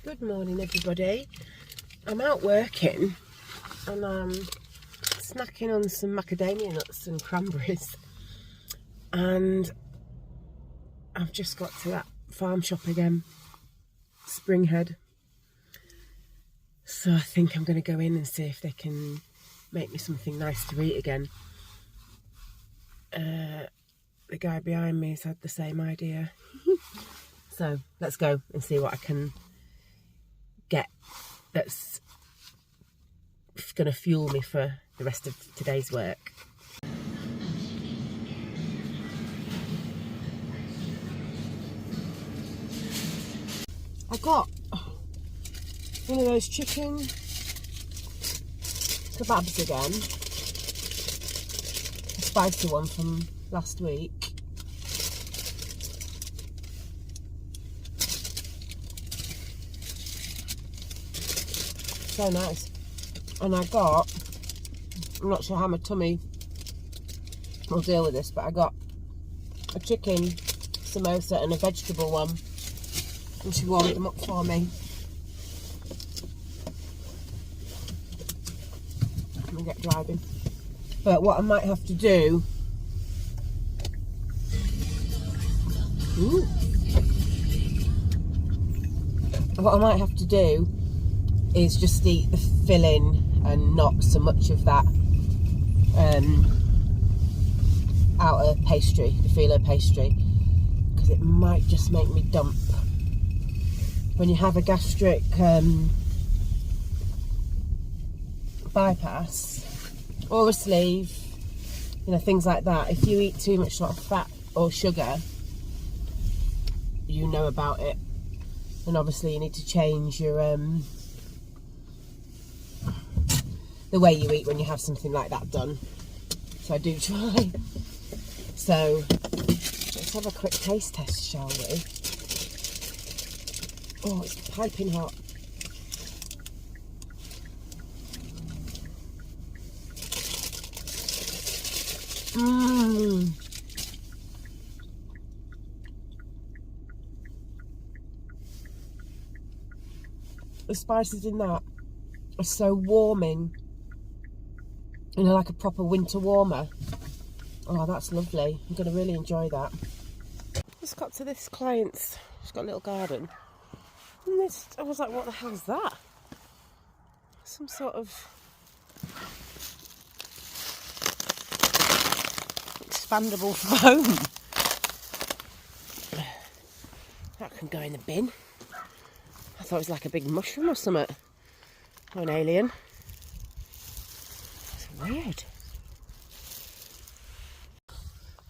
Good morning, everybody. I'm out working and I'm snacking on some macadamia nuts and cranberries, and I've just got to that farm shop again, Springhead. So I think I'm going to go in and see if they can make me something nice to eat again. The guy behind me has had the same idea. So let's go and see what I can get that's going to fuel me for the rest of today's work. I got one of those chicken kebabs again, a spicy one from last week. So nice. And I got, I'm not sure how my tummy will deal with this, but I got a chicken samosa and a vegetable one, and she warmed them up for me. I'm gonna get driving. But what I might have to do, is just eat the filling and not so much of that outer pastry, the phyllo pastry, because it might just make me dump. When you have a gastric bypass or a sleeve, you know, things like that, if you eat too much sort of fat or sugar, you know about it. And obviously you need to change your the way you eat when you have something like that done. So I do try. So let's have a quick taste test, shall we? Oh, it's piping hot. The spices in that are so warming, you know, like a proper winter warmer. Oh, that's lovely. I'm going to really enjoy that. Just got to this client's, she's got a little garden, and this, I was like, what the hell's that? Some sort of expandable foam. That can go in the bin. I thought it was like a big mushroom or something, or an alien. It's weird.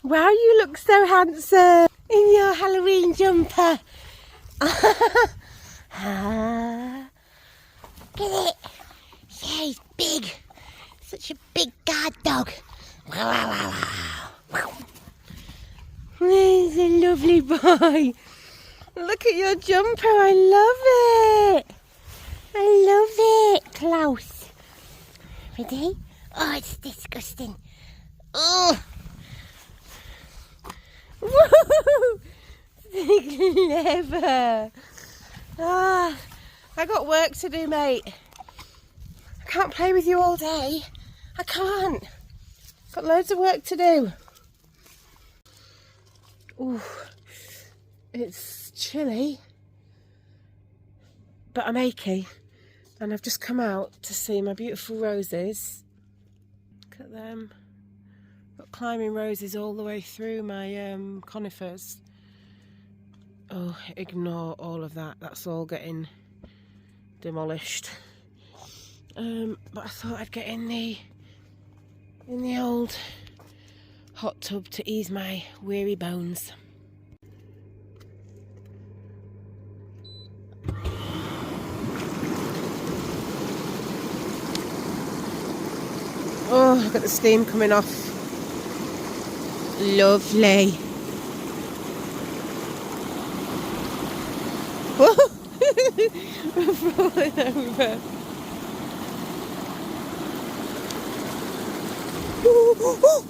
Wow, you look so handsome in your Halloween jumper. Look at it. Yeah, he's big. Such a big guard dog. Wow, wow, wow, wow. He's a lovely boy. Look at your jumper. I love it. I love it, Klaus. Ready? Oh, it's disgusting. Oh. Woo! Clever. Ah, I got work to do, mate. I can't play with you all day. I can't. Got loads of work to do. Ooh, it's chilly, but I'm achy, and I've just come out to see my beautiful roses. Look at them. Got climbing roses all the way through my conifers. Oh, ignore all of that. That's all getting demolished. But I thought I'd get in the old hot tub to ease my weary bones. Oh, I've got the steam coming off. Lovely. Whoa! We're falling over. Ooh, ooh, ooh.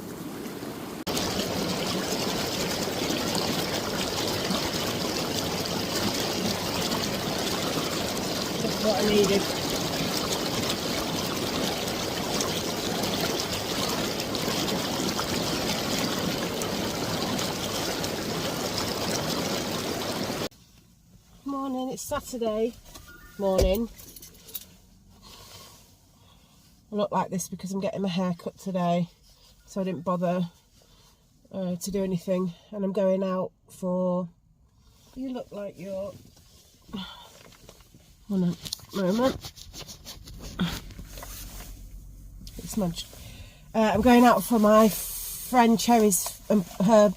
what I needed. Morning, it's Saturday morning. I look like this because I'm getting my hair cut today, so I didn't bother to do anything, and I'm going out for... You look like you're... One moment. It's smudged. I'm going out for my friend Cherry's and her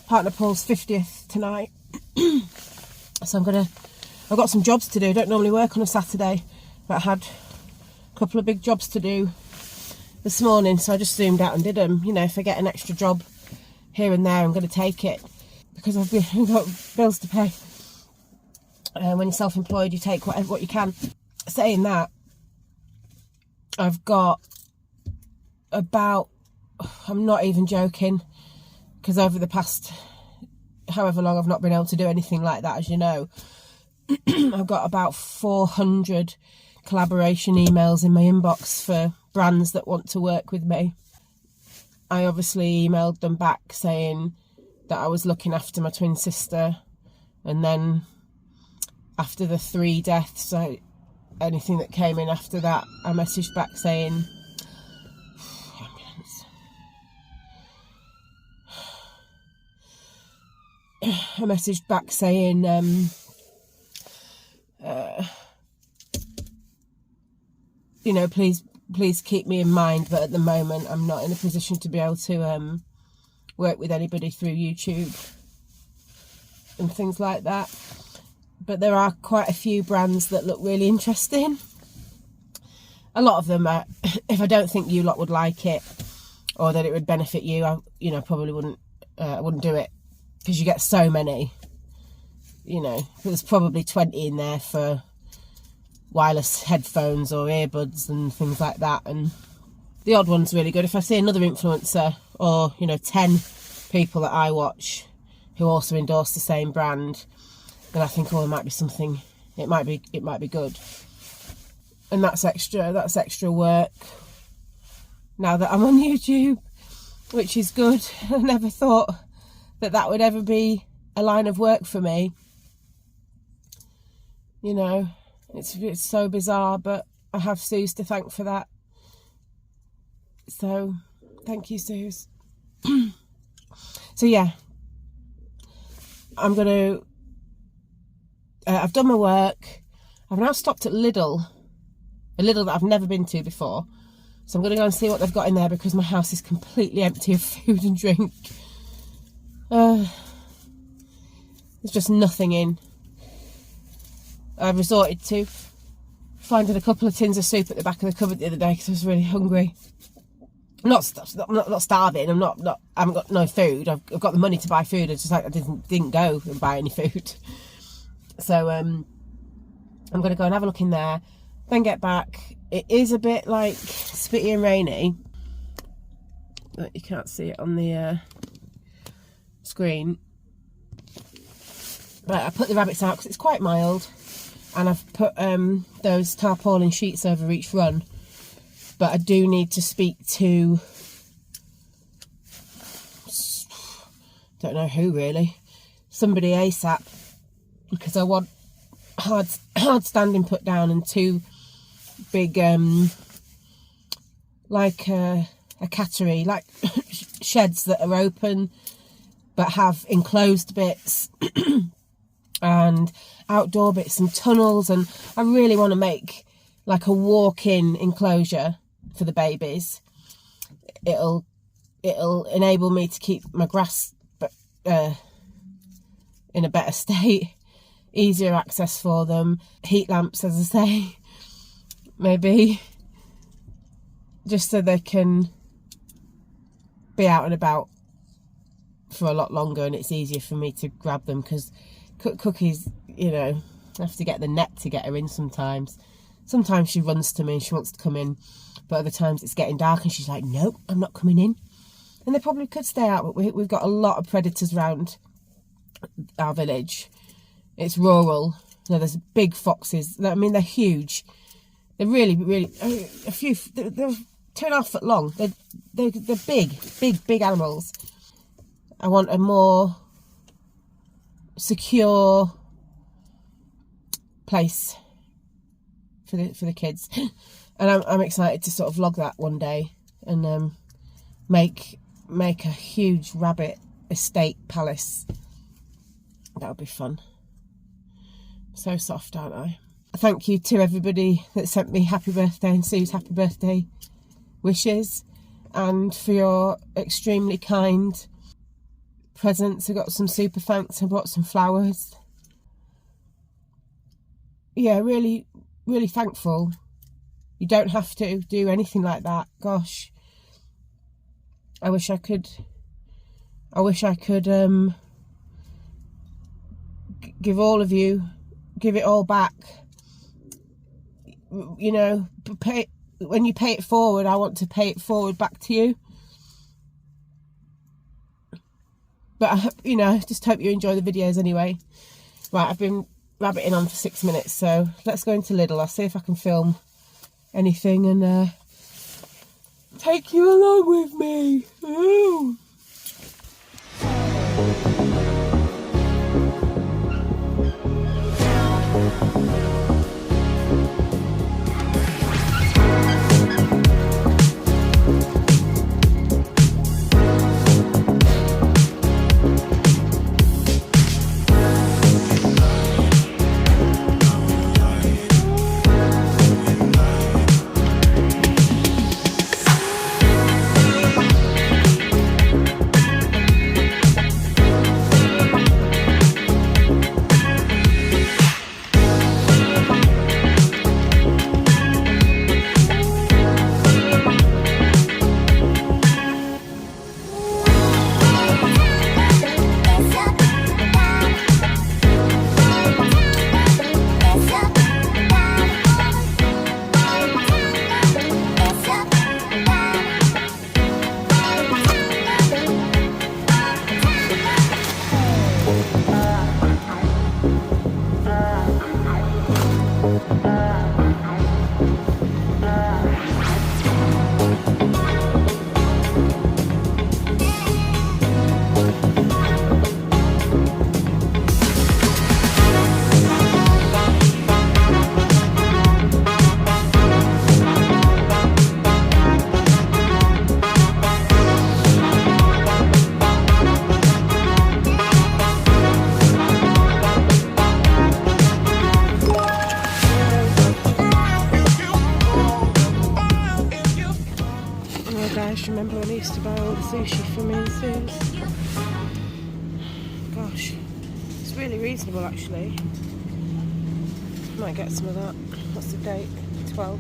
partner Paul's 50th tonight. So I've got some jobs to do. I don't normally work on a Saturday, but I had a couple of big jobs to do this morning, so I just zoomed out and did them. You know, if I get an extra job here and there, I'm going to take it, because I've got bills to pay. When you're self-employed, you take what you can. Saying that, I've got about, I'm not even joking, because over the past however long I've not been able to do anything like that, as you know. I've got about 400 collaboration emails in my inbox for brands that want to work with me. I obviously emailed them back saying that I was looking after my twin sister, and then after the 3 deaths, anything that came in after that, I messaged back saying, you know, please keep me in mind, but at the moment I'm not in a position to be able to work with anybody through YouTube and things like that. But there are quite a few brands that look really interesting. A lot of them are, if I don't think you lot would like it or that it would benefit you, I probably wouldn't do it, because you get so many. You know, there's probably 20 in there for wireless headphones or earbuds and things like that, and the odd one's really good. If I see another influencer or 10 people that I watch who also endorse the same brand, then I think, oh, it might be something, it might be good. And that's extra work now that I'm on YouTube, which is good. I never thought that would ever be a line of work for me. You know, it's so bizarre, but I have Suze to thank for that. So, thank you, Suze. So yeah, I'm going to... I've done my work. I've now stopped at Lidl. A Lidl that I've never been to before. So I'm going to go and see what they've got in there, because my house is completely empty of food and drink. There's just nothing in. I resorted to finding a couple of tins of soup at the back of the cupboard the other day because I was really hungry. I'm not starving. I haven't got no food. I've got the money to buy food. It's just like I didn't go and buy any food. So I'm going to go and have a look in there, then get back. It is a bit like spitty and rainy, but you can't see it on the screen. But I put the rabbits out because it's quite mild, and I've put those tarpaulin sheets over each run. But I do need to speak to, don't know who really, somebody ASAP, because I want hard standing put down and 2 big like a cattery, like sheds that are open but have enclosed bits and outdoor bits and tunnels, and I really want to make like a walk-in enclosure for the babies. It'll enable me to keep my grass in a better state, easier access for them, heat lamps, as I say, maybe, just so they can be out and about for a lot longer, and it's easier for me to grab them, because Cookie's, I have to get the net to get her in sometimes. Sometimes she runs to me and she wants to come in, but other times it's getting dark and she's like, nope, I'm not coming in. And they probably could stay out, but we've got a lot of predators around our village. It's rural, You know, there's big foxes. I mean, they're huge. They're really, really, a few, they're 2.5 foot long. They're big animals. I want a more secure place for the kids. And I'm excited to sort of vlog that one day and make a huge rabbit estate palace. That would be fun. So soft, aren't I? Thank you to everybody that sent me happy birthday and Sue's happy birthday wishes, and for your extremely kind presents. I got some super thanks. I brought some flowers. Yeah, really, really thankful. You don't have to do anything like that. Gosh, I wish I could give all of you, give it all back. You know, when you pay it forward, I want to pay it forward back to you. But I just hope you enjoy the videos anyway. Right, I've been rabbiting on for 6 minutes, so let's go into Lidl. I'll see if I can film anything and take you along with me. Ooh. Remember when I used to buy all the sushi from me and Sue's? Gosh, it's really reasonable actually. Might get some of that. What's the date? 12.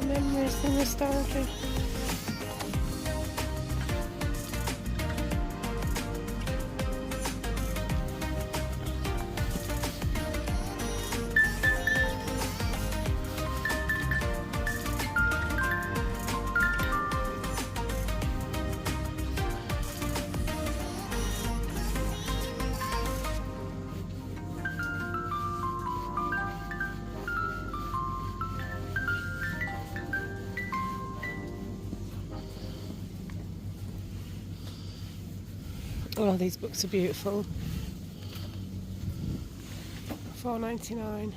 Memories and nostalgia. Oh, these books are beautiful. $4.99.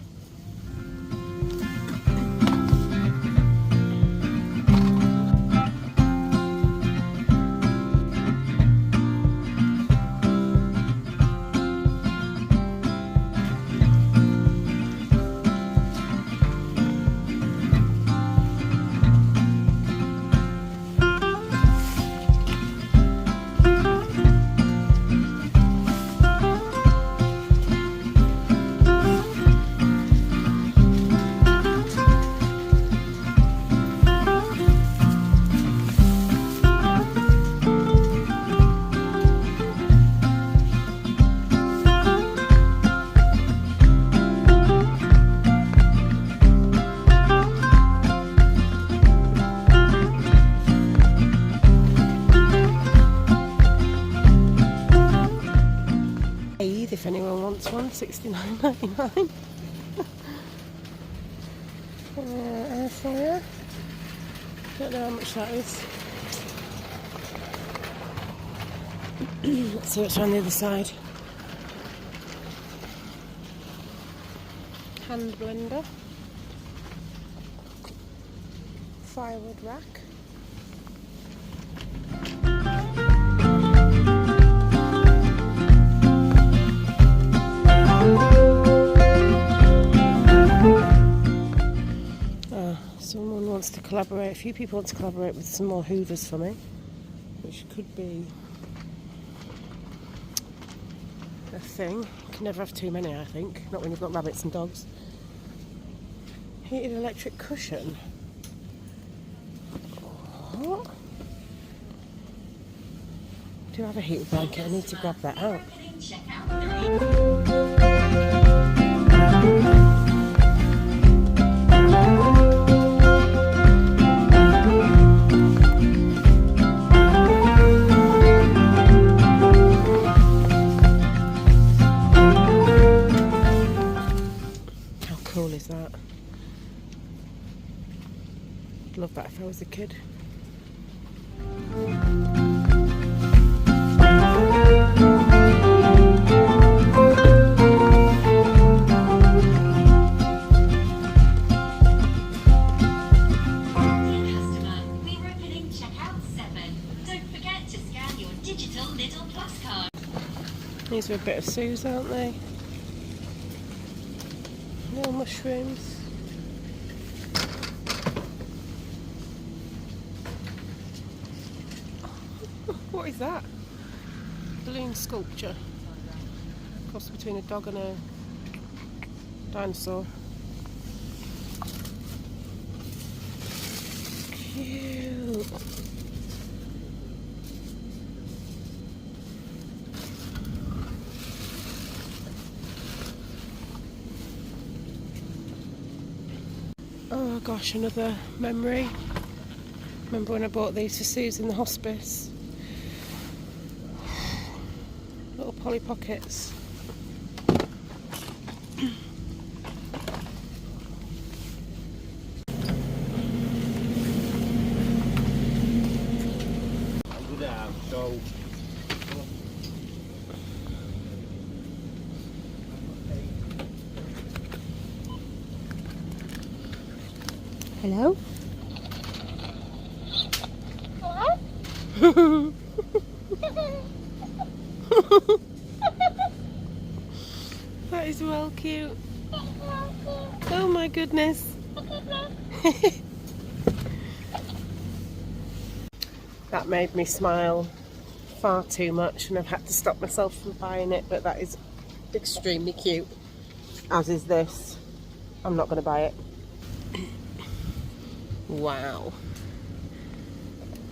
If anyone wants one, $69.99. Air fryer. Don't know how much that is. Let's see what's on the other side. Hand blender. Firewood rack. Someone wants to collaborate, a few people want to collaborate with some more hoovers for me, which could be a thing. You can never have too many, I think, not when you've got rabbits and dogs. Heated electric cushion. What? Do I have a heated blanket? I need to grab that out. Cool is that? I'd love that if I was a kid. We're opening checkout 7. Don't forget to scan your digital Lidl Plus card. These are a bit of Sue's, aren't they? No mushrooms. What is that? Balloon sculpture. Cross between a dog and a dinosaur. Cute. Oh gosh, another memory. Remember when I bought these for Susan in the hospice? Little Polly Pockets. Hello? Hello? That is well cute. Oh my goodness. That made me smile far too much and I've had to stop myself from buying it, but that is extremely cute, as is this. I'm not going to buy it. Wow.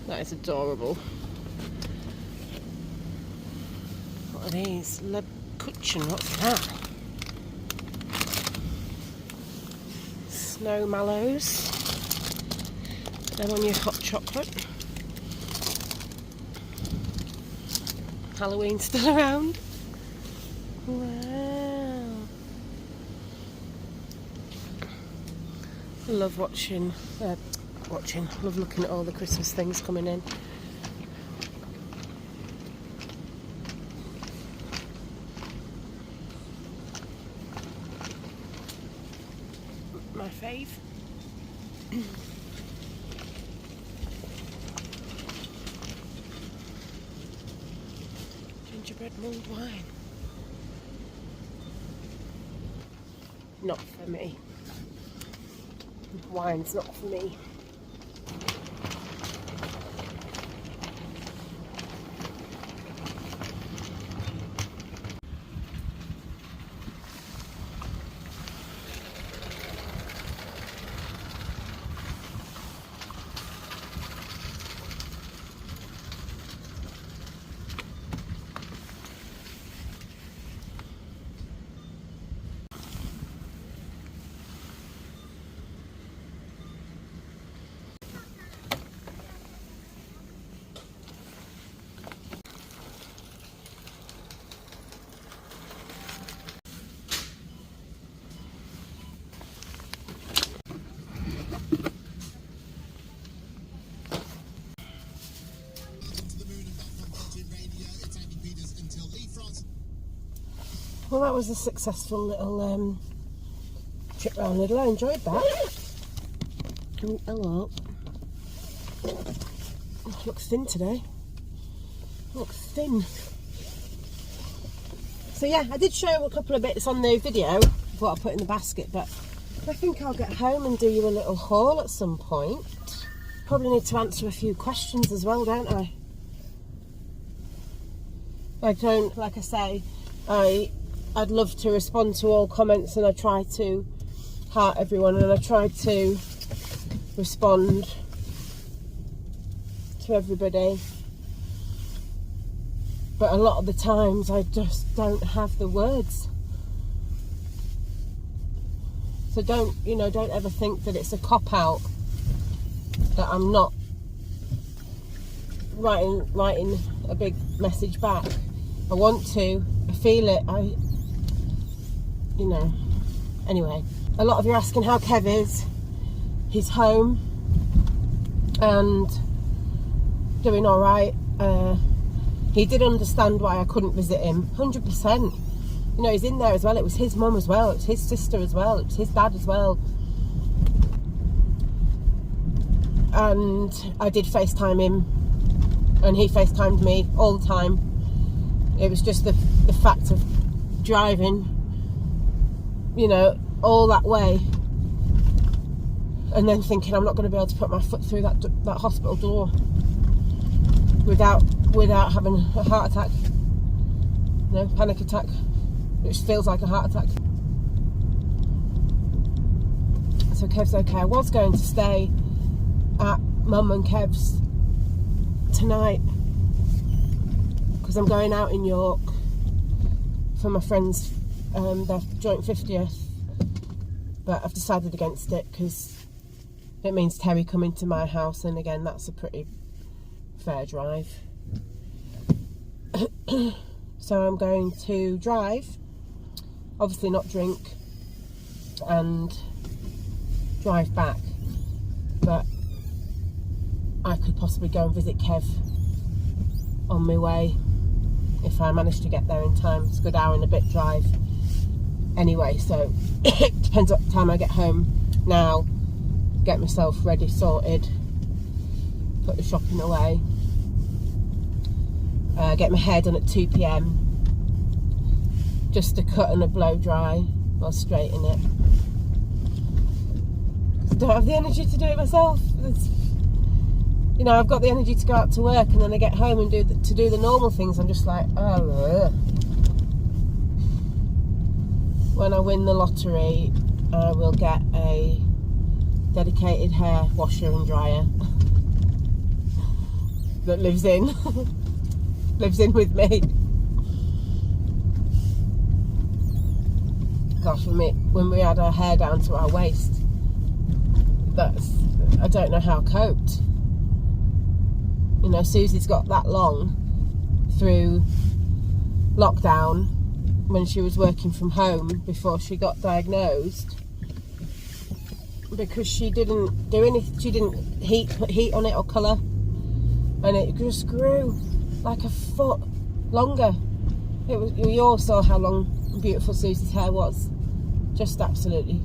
That is adorable. What are these? Le Kuchen, what's that? Snow mallows. Put them on your hot chocolate. Halloween's still around. Wow. I love love looking at all the Christmas things coming in. My fave. Gingerbread mulled wine. Not for me. Wine's not for me. Well, that was a successful little trip round Lidl. I enjoyed that. Oh, hello. Oh, looks thin today. Looks thin. So yeah, I did show a couple of bits on the video of what I put in the basket, but I think I'll get home and do you a little haul at some point. Probably need to answer a few questions as well, don't I? I don't, like I say, I'd love to respond to all comments, and I try to heart everyone, and I try to respond to everybody, but a lot of the times I just don't have the words. So don't ever think that it's a cop-out that I'm not writing a big message back. I want to, I feel it, anyway. A lot of you are asking how Kev is. He's home and doing all right. He did understand why I couldn't visit him, 100%. He's in there as well. It was his mum as well. It was his sister as well. It was his dad as well. And I did FaceTime him, and he FaceTimed me all the time. It was just the fact of driving, all that way, and then thinking I'm not going to be able to put my foot through that hospital door without having a heart attack. Panic attack, which feels like a heart attack. So Kev's okay. I was going to stay at Mum and Kev's tonight because I'm going out in York for my friend's their joint 50th, but I've decided against it because it means Terry coming to my house, and again that's a pretty fair drive. So I'm going to drive, obviously not drink, and drive back, but I could possibly go and visit Kev on my way if I manage to get there in time. It's a good hour and a bit drive anyway, so it depends what time I get home now, get myself ready, sorted, put the shopping away, get my hair done at 2 PM, just a cut and a blow dry, I'll straighten it. I don't have the energy to do it myself. I've got the energy to go out to work, and then I get home and do the normal things. I'm just like, oh. When I win the lottery, I will get a dedicated hair washer and dryer that lives in with me. Gosh, when we had our hair down to our waist, I don't know how I coped. You know, Susie's got that long through lockdown when she was working from home before she got diagnosed, because she didn't do anything. She didn't put heat on it or colour, and it just grew like a foot longer. We all saw how long beautiful Susie's hair was, just absolutely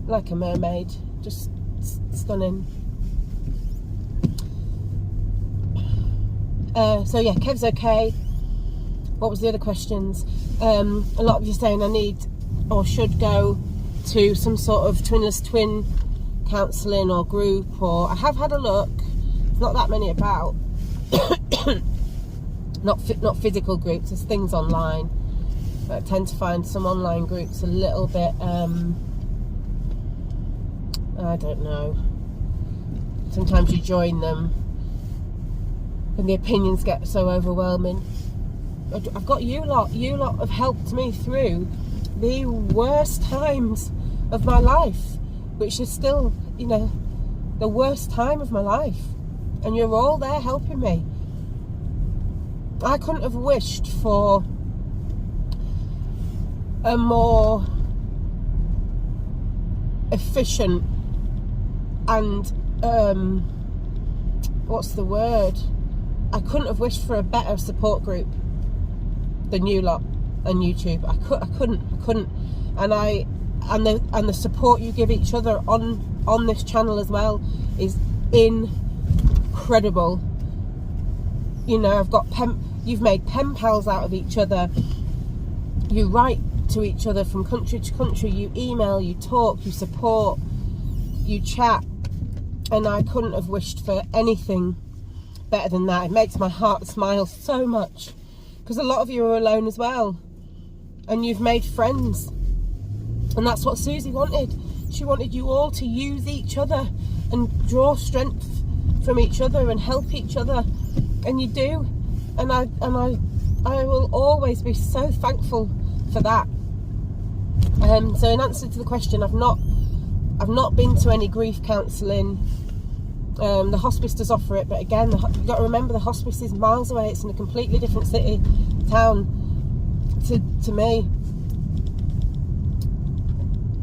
like a mermaid, just stunning. So yeah, Kev's okay. What was the other questions? A lot of you saying I need or should go to some sort of twinless twin counselling or group, or I have had a look. There's not that many about. not physical groups, there's things online. But I tend to find some online groups a little bit I don't know, sometimes you join them and the opinions get so overwhelming. I've got you lot have helped me through the worst times of my life, which is still, you know, the worst time of my life, and you're all there helping me. I couldn't have wished for a more efficient and what's the word? I couldn't have wished for a better support group than you lot and YouTube. I couldn't. And the support you give each other on this channel as well is incredible. You know, you've made pen pals out of each other. You write to each other from country to country. You email, you talk, you support, you chat, and I couldn't have wished for anything better than that. It makes my heart smile so much, because a lot of you are alone as well, and you've made friends, and that's what Susie wanted. She wanted you all to use each other and draw strength from each other and help each other, and you do, and I will always be so thankful for that. So in answer to the question, I've not been to any grief counselling. The hospice does offer it, but again, you've got to remember the hospice is miles away. It's in a completely different town to me,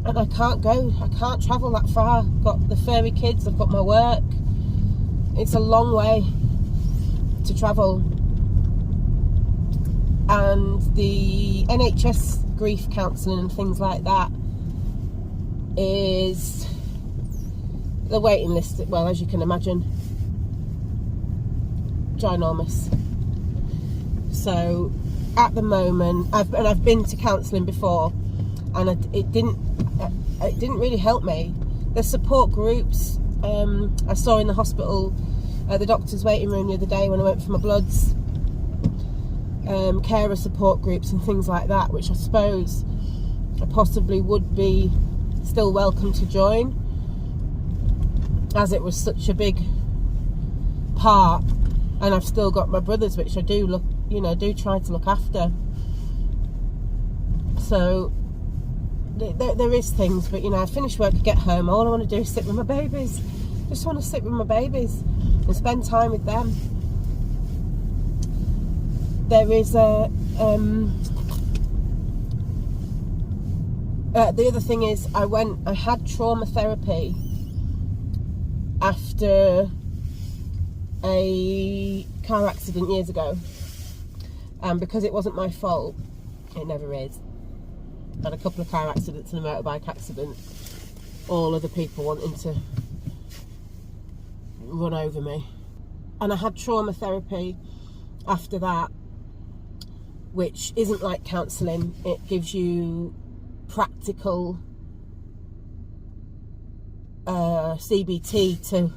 and I can't travel that far. I've got the furry kids, I've got my work. It's a long way to travel, and the NHS grief counselling and things like that is the waiting list, well, as you can imagine, ginormous. So at the moment, I've been to counselling before, and it didn't really help me. The support groups I saw in the hospital, the doctor's waiting room the other day when I went for my bloods, carer support groups and things like that, which I suppose I possibly would be still welcome to join, as it was such a big part, and I've still got my brothers, which I do try to look after. So there is things, but I finish work, I get home, all I want to do is sit with my babies. Just want to sit with my babies and spend time with them. There is the other thing is, I had trauma therapy after a car accident years ago, and because it wasn't my fault, it never is. I had a couple of car accidents and a motorbike accident, all other people wanting to run over me, and I had trauma therapy after that, which isn't like counselling. It gives you practical CBT to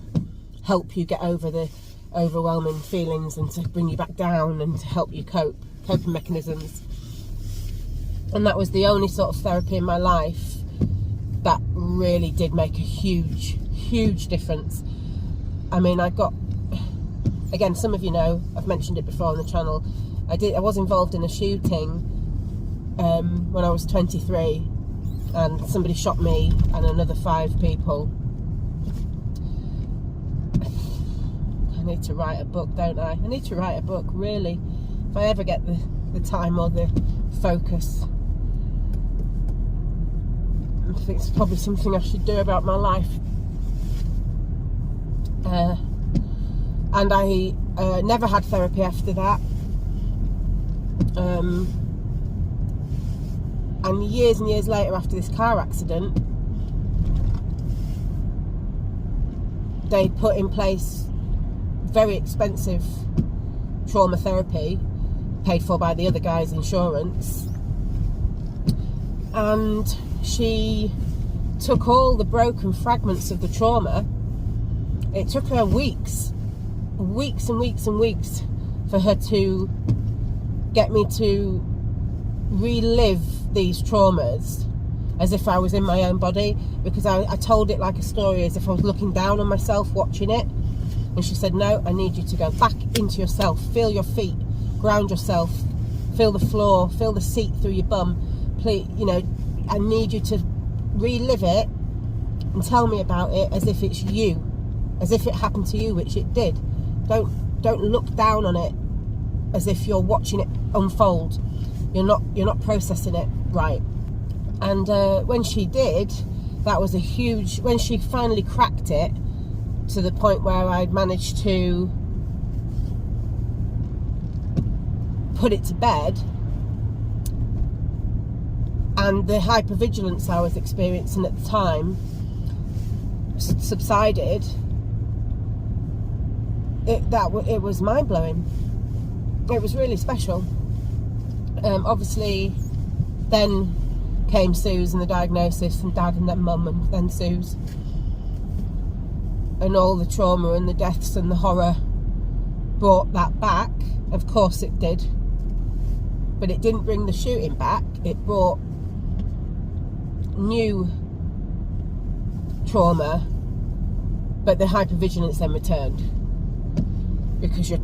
help you get over the overwhelming feelings and to bring you back down and to help you coping mechanisms. And that was the only sort of therapy in my life that really did make a huge difference. I mean, I got, again, some of you know, I've mentioned it before on the channel, I was involved in a shooting when I was 23, and somebody shot me and another 5 people. I need to write a book, don't I? I need to write a book, really, if I ever get the time or the focus. I think it's probably something I should do about my life. And I never had therapy after that. And years later, after this car accident, they put in place very expensive trauma therapy, paid for by the other guy's insurance. And she took all the broken fragments of the trauma. It took her weeks and weeks for her to get me to relive these traumas as if I was in my own body, because I told it like a story, as if I was looking down on myself watching it. And she said, no, I need you to go back into yourself, feel your feet, ground yourself, feel the floor, feel the seat through your bum. Please, you know, I need you to relive it and tell me about it as if it's you, as if it happened to you, which it did. Don't look down on it as if you're watching it unfold. You're not processing it right. And when she did, that was a huge, when she finally cracked it to the point where I'd managed to put it to bed, and the hypervigilance I was experiencing at the time subsided, it was mind-blowing. It was really special. Obviously then came Sue's and the diagnosis, and Dad and then Mum and then Sue's, and all the trauma and the deaths and the horror brought that back. Of course it did, but it didn't bring the shooting back. It brought new trauma, but the hypervigilance then returned, because you're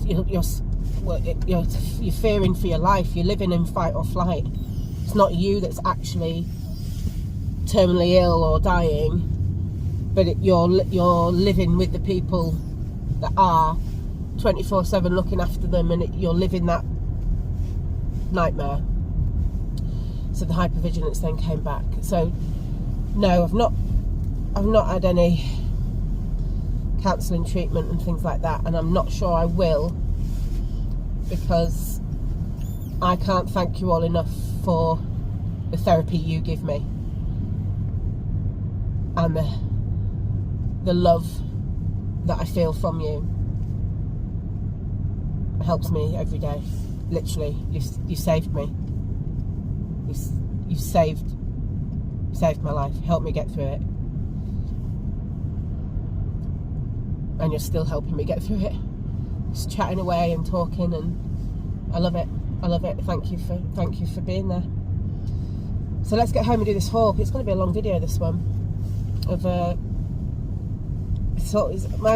fearing for your life. You're living in fight or flight. It's not you that's actually terminally ill or dying, but you're living with the people that are 24/7 looking after them, and you're living that nightmare. So the hypervigilance then came back. So no, I've not had any counselling treatment and things like that, and I'm not sure I will, because I can't thank you all enough for the therapy you give me, and the love that I feel from you. It helps me every day. Literally, you saved me. You saved my life. Helped me get through it, and you're still helping me get through it. Just chatting away and talking, and I love it. I love it. Thank you for being there. So let's get home and do this haul. It's going to be a long video, this one. My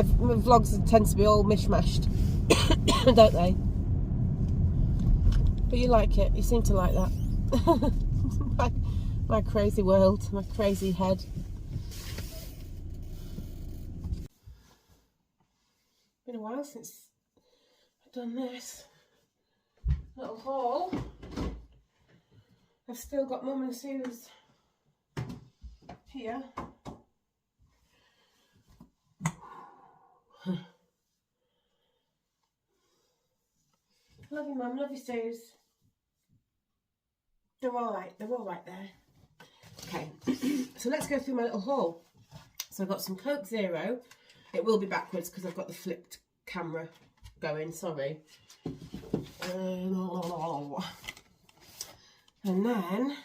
vlogs tend to be all mishmashed, don't they? But you like it. You seem to like that. my crazy world, my crazy head. Been a while since I've done this little haul. I've still got Mum and Sue's here. Love you, Mum. Love you, Sue's. They're all right. They're all right there. Okay, so let's go through my little haul. So I've got some Coke Zero. It will be backwards because I've got the flipped camera going. Sorry. And then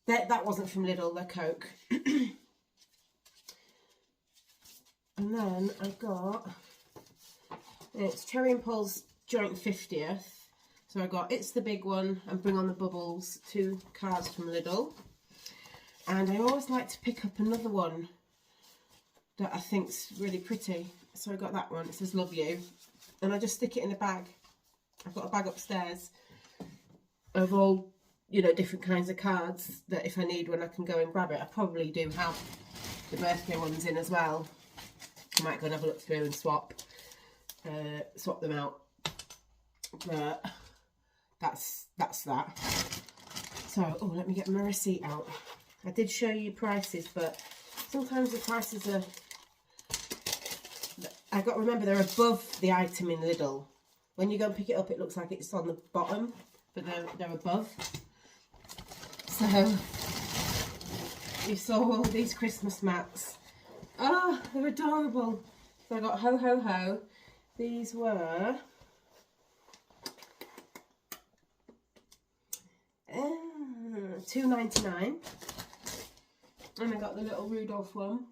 that wasn't from Lidl, the Coke. And then I got, it's Cherry and Paul's joint 50th. So I got It's the Big One and Bring on the Bubbles, 2 cards from Lidl. And I always like to pick up another one that I think's really pretty. So I got that one. It says love you. And I just stick it in a bag. I've got a bag upstairs of all, you know, different kinds of cards that if I need one I can go and grab it. I probably do have the birthday ones in as well. I might go and have a look through and swap them out. But that's that. So, oh, let me get my receipt out. I did show you prices, but sometimes the prices are... I've got to remember they're above the item in Lidl. When you go and pick it up, it looks like it's on the bottom, but they're above. So, you saw all these Christmas mats. Oh, they're adorable. So I got Ho Ho Ho. These were... $2.99, and I got the little Rudolph one.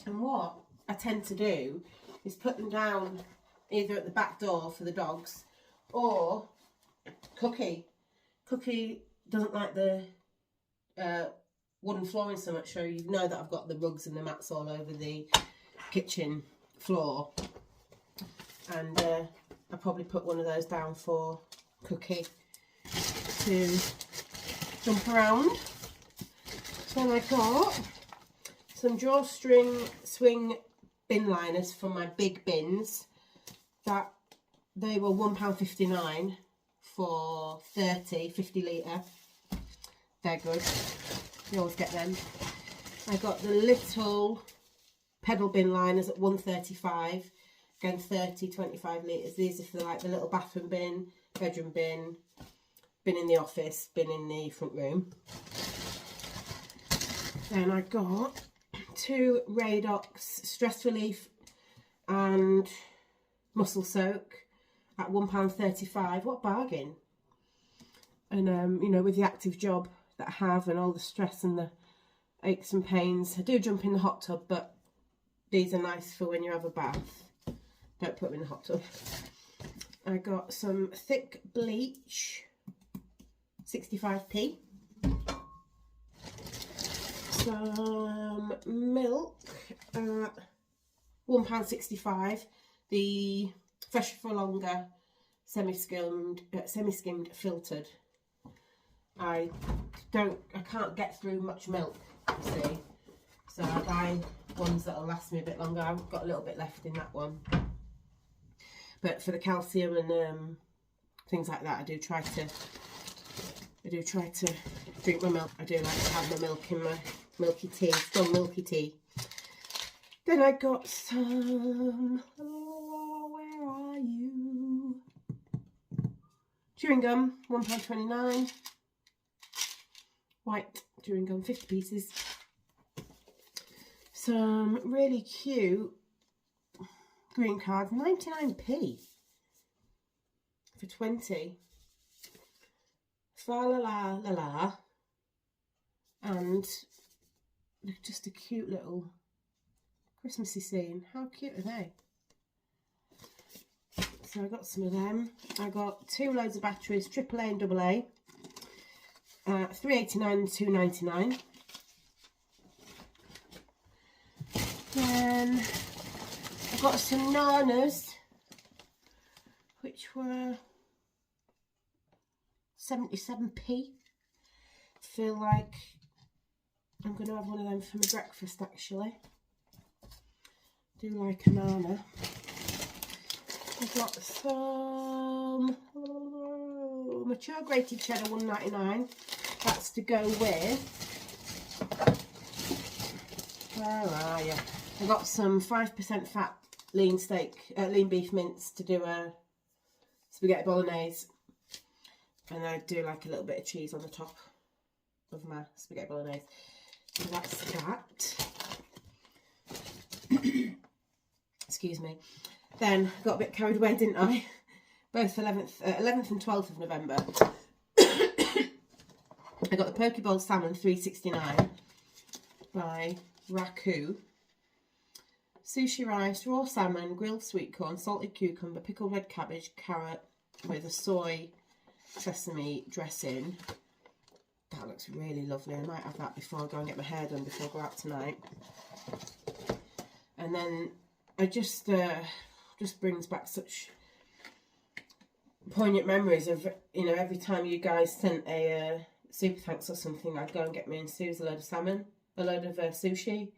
And what I tend to do is put them down either at the back door for the dogs, or Cookie doesn't like the wooden flooring so much, so you know that I've got the rugs and the mats all over the kitchen floor, and I probably put one of those down for Cookie to jump around. So I got some drawstring swing bin liners for my big bins. That they were £1.59 for 50 litre. They're good. You always get them. I got the little pedal bin liners at £1.35. Again, 25 litres. These are for like the little bathroom bin, bedroom bin, bin in the office, bin in the front room. Then I got 2 Radox Stress Relief and Muscle Soak at £1.35. What bargain! And you know, with the active job that I have and all the stress and the aches and pains, I do jump in the hot tub, but these are nice for when you have a bath. Don't put them in the hot tub. I got some thick bleach, 65p. Some milk at £1.65. The Fresh for Longer semi-skimmed filtered. I can't get through much milk, you see, so I buy ones that'll last me a bit longer. I've got a little bit left in that one, but for the calcium and things like that, I do try to drink my milk. I do like to have my milk in my milky tea, strong milky tea. Then I got some, oh, where are you? Chewing gum, £1.29. White chewing gum, 50 pieces. Some really cute green cards, 99p for 20. Fa la la la la. And just a cute little Christmassy scene. How cute are they? So I got some of them. I got 2 loads of batteries, AAA and AA, £3.89 and £2.99. Then I got some nanas, which were 77p. Feel like I'm going to have one of them for my breakfast, actually. Do like a nana. I've got some mature grated cheddar, £1.99. That's to go with, where are you? I got some 5% fat lean beef mince to do a spaghetti bolognese, and I do like a little bit of cheese on the top of my spaghetti bolognese. So that's that. Excuse me. Then got a bit carried away, didn't I? Both 11th and 12th of November. I got the poke bowl salmon, £3.69 by Raku. Sushi rice, raw salmon, grilled sweet corn, salted cucumber, pickled red cabbage, carrot with a soy sesame dressing. That looks really lovely. I might have that before I go and get my hair done before I go out tonight. And then I just brings back such poignant memories of, you know, every time you guys sent a super thanks or something, I'd go and get me and Suze a load of salmon, a load of sushi.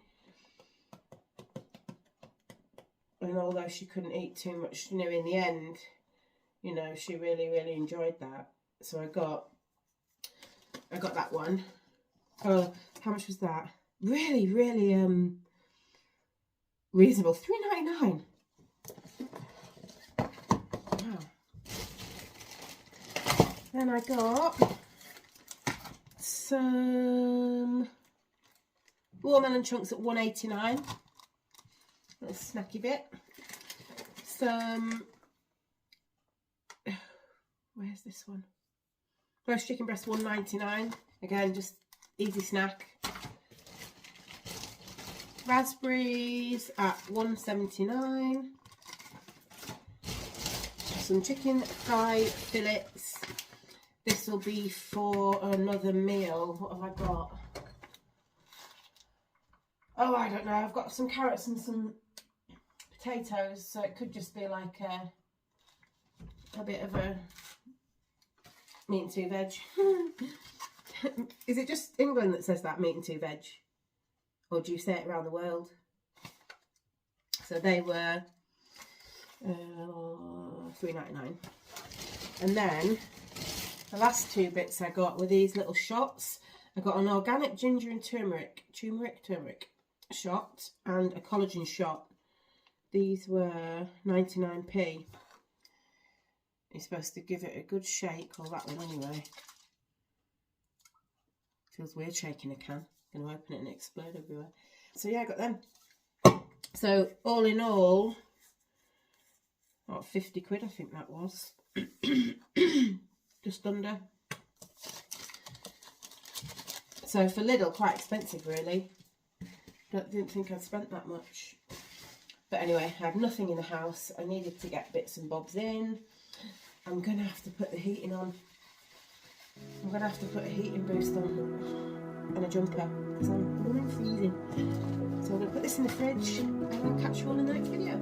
And although she couldn't eat too much, you know, in the end, you know, she really, really enjoyed that. So I got that one. Oh, how much was that? Really, really reasonable. $3.99. Wow. Then I got some watermelon chunks at $1.89. Little snacky bit. Some, where's this one? Roast chicken breast, $1.99. Again, just easy snack. Raspberries at $1.79. Some chicken thigh fillets. This will be for another meal. What have I got? Oh, I don't know. I've got some carrots and some potatoes, so it could just be like a bit of a meat and two veg. Is it just England that says that, meat and two veg? Or do you say it around the world? So they were $3.99. And then the last two bits I got were these little shots. I got an organic ginger and turmeric shot and a collagen shot. These were 99p. You're supposed to give it a good shake, or that one anyway. Feels weird shaking a can. Going to open it and explode everywhere. So yeah, I got them. So all in all, about 50 quid I think that was. Just under. So for Lidl, quite expensive really. Didn't think I'd spent that much. But anyway, I had nothing in the house. I needed to get bits and bobs in. I'm going to have to put the heating on. I'm going to have to put a heating boost on and a jumper because I'm freezing. So I'm going to put this in the fridge and I'll catch you all in the next video.